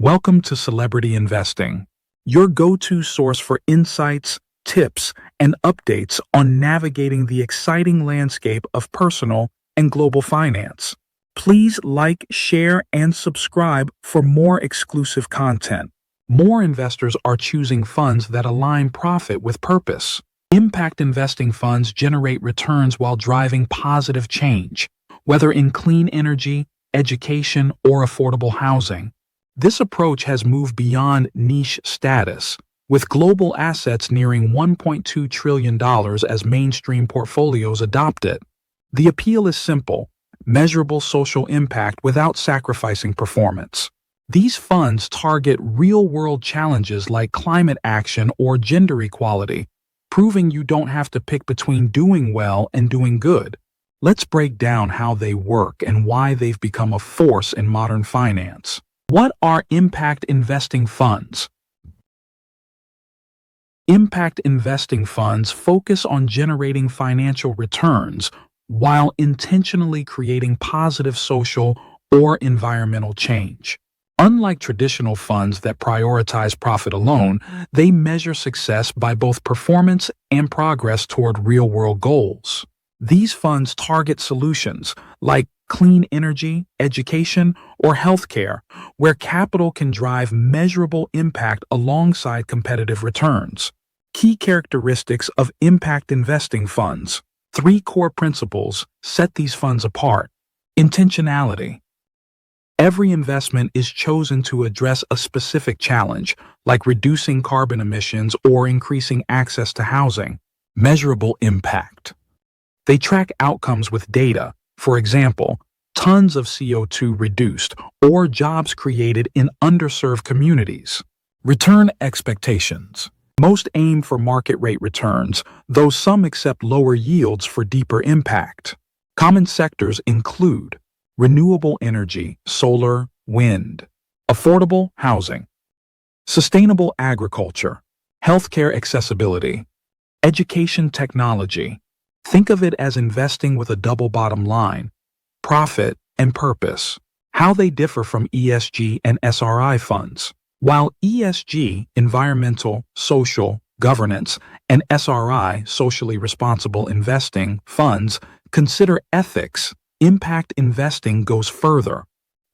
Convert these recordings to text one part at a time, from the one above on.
Welcome to Celebrity Investing, your go-to source for insights, tips, and updates on navigating the exciting landscape of personal and global finance. Please like, share, and subscribe for more exclusive content. More investors are choosing funds that align profit with purpose. Impact investing funds generate returns while driving positive change, whether in clean energy, education, or affordable housing. This approach has moved beyond niche status, with global assets nearing $1.2 trillion as mainstream portfolios adopt it. The appeal is simple: measurable social impact without sacrificing performance. These funds target real-world challenges like climate action or gender equality, proving you don't have to pick between doing well and doing good. Let's break down how they work and why they've become a force in modern finance. What are impact investing funds? Impact investing funds focus on generating financial returns while intentionally creating positive social or environmental change. Unlike traditional funds that prioritize profit alone, they measure success by both performance and progress toward real-world goals. These funds target solutions like clean energy, education, or healthcare, where capital can drive measurable impact alongside competitive returns. Key characteristics of impact investing funds. 3 core principles set these funds apart. Intentionality. Every investment is chosen to address a specific challenge, like reducing carbon emissions or increasing access to housing. Measurable impact. They track outcomes with data. For example, tons of CO2 reduced or jobs created in underserved communities. Return expectations. Most aim for market rate returns, though some accept lower yields for deeper impact. Common sectors include renewable energy, solar, wind, affordable housing, sustainable agriculture, healthcare accessibility, education technology. Think of it as investing with a double bottom line: profit and purpose. How they differ from ESG and SRI funds. While ESG, environmental, social, governance, and SRI, socially responsible investing funds, consider ethics, impact investing goes further.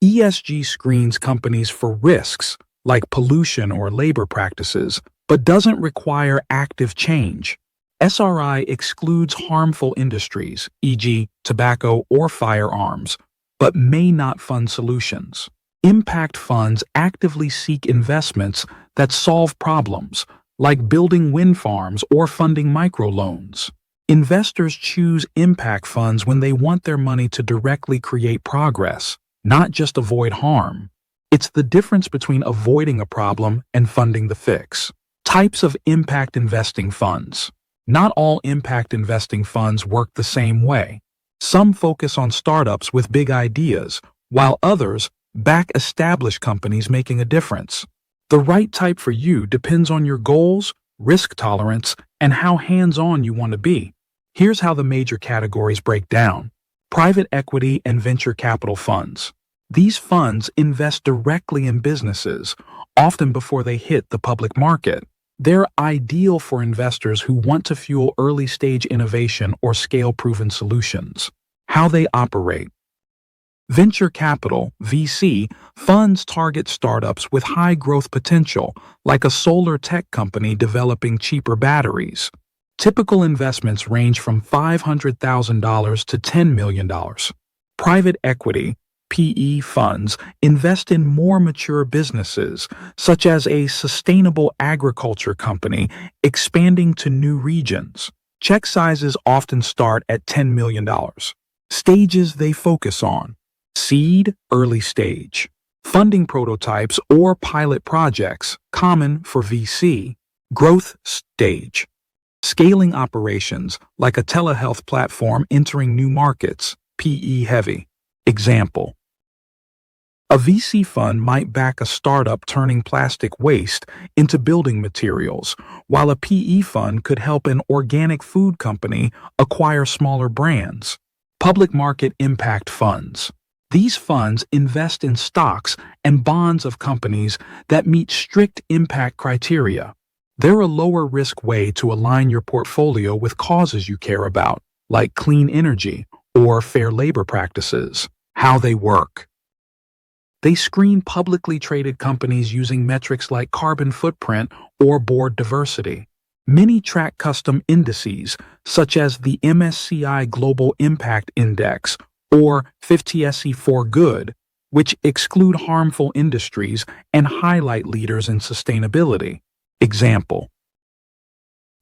ESG screens companies for risks like pollution or labor practices, but doesn't require active change. SRI excludes harmful industries, e.g., tobacco or firearms, but may not fund solutions. Impact funds actively seek investments that solve problems, like building wind farms or funding microloans. Investors choose impact funds when they want their money to directly create progress, not just avoid harm. It's the difference between avoiding a problem and funding the fix. Types of impact investing funds. Not all impact investing funds work the same way. Some focus on startups with big ideas, while others back established companies making a difference. The right type for you depends on your goals, risk tolerance, and how hands-on you want to be. Here's how the major categories break down. Private equity and venture capital funds. These funds invest directly in businesses, often before they hit the public market. They're ideal for investors who want to fuel early-stage innovation or scale proven solutions. How they operate. Venture capital, VC, funds target startups with high growth potential, like a solar tech company developing cheaper batteries. Typical investments range from $500,000 to $10 million. Private equity, PE funds, invest in more mature businesses, such as a sustainable agriculture company expanding to new regions. Check sizes often start at $10 million. Stages they focus on. Seed, early stage. Funding prototypes or pilot projects, common for VC. Growth stage. Scaling operations, like a telehealth platform entering new markets, PE heavy. Example. A VC fund might back a startup turning plastic waste into building materials, while a PE fund could help an organic food company acquire smaller brands. Public market impact funds. These funds invest in stocks and bonds of companies that meet strict impact criteria. They're a lower risk way to align your portfolio with causes you care about, like clean energy or fair labor practices. How they work. They screen publicly traded companies using metrics like carbon footprint or board diversity. Many track custom indices, such as the MSCI Global Impact Index or 50SE4Good, which exclude harmful industries and highlight leaders in sustainability. Example: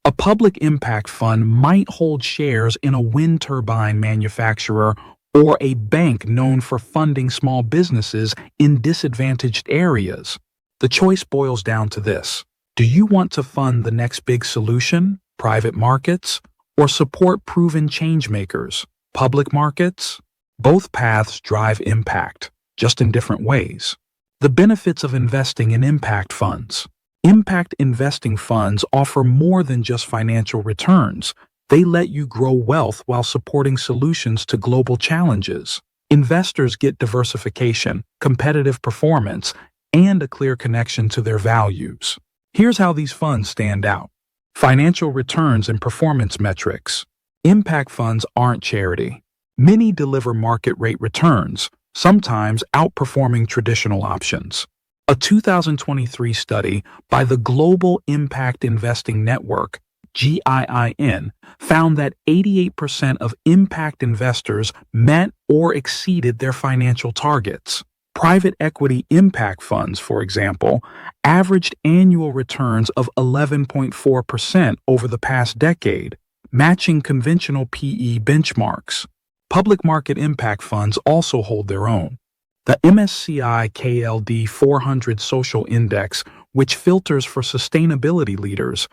a public impact fund might hold shares in a wind turbine manufacturer or a bank known for funding small businesses in disadvantaged areas. The choice boils down to this. Do you want to fund the next big solution, private markets, or support proven changemakers, public markets? Both paths drive impact, just in different ways. The benefits of investing in impact funds. Impact investing funds offer more than just financial returns. They let you grow wealth while supporting solutions to global challenges. Investors get diversification, competitive performance, and a clear connection to their values. Here's how these funds stand out. Financial returns and performance metrics. Impact funds aren't charity. Many deliver market rate returns, sometimes outperforming traditional options. A 2023 study by the Global Impact Investing Network, GIIN, found that 88% of impact investors met or exceeded their financial targets. Private equity impact funds, for example, averaged annual returns of 11.4% over the past decade, matching conventional PE benchmarks. Public market impact funds also hold their own. The MSCI KLD 400 Social Index, which filters for sustainability leaders,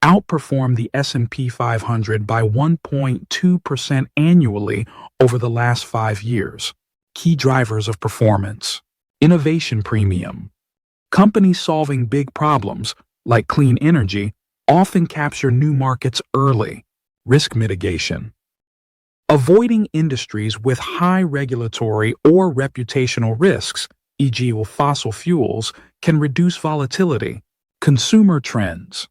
outperformed the S&P 500 by 1.2% annually over the last 5 years. Key drivers of performance. Innovation premium. Companies solving big problems, like clean energy, often capture new markets early. Risk mitigation. Avoiding industries with high regulatory or reputational risks, e.g. with fossil fuels, can reduce volatility. Consumer trends.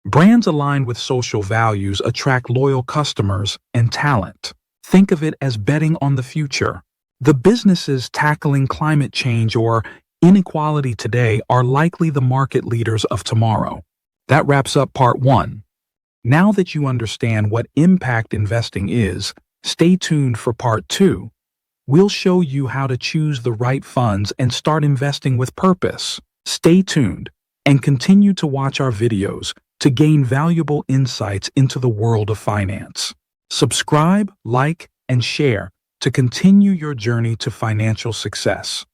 Brands aligned with social values attract loyal customers and talent. Think of it as betting on the future. The businesses tackling climate change or inequality today are likely the market leaders of tomorrow. That wraps up part 1. Now that you understand what impact investing is, stay tuned for part 2. We'll show you how to choose the right funds and start investing with purpose. Stay tuned and continue to watch our videos to gain valuable insights into the world of finance. Subscribe, like, and share to continue your journey to financial success.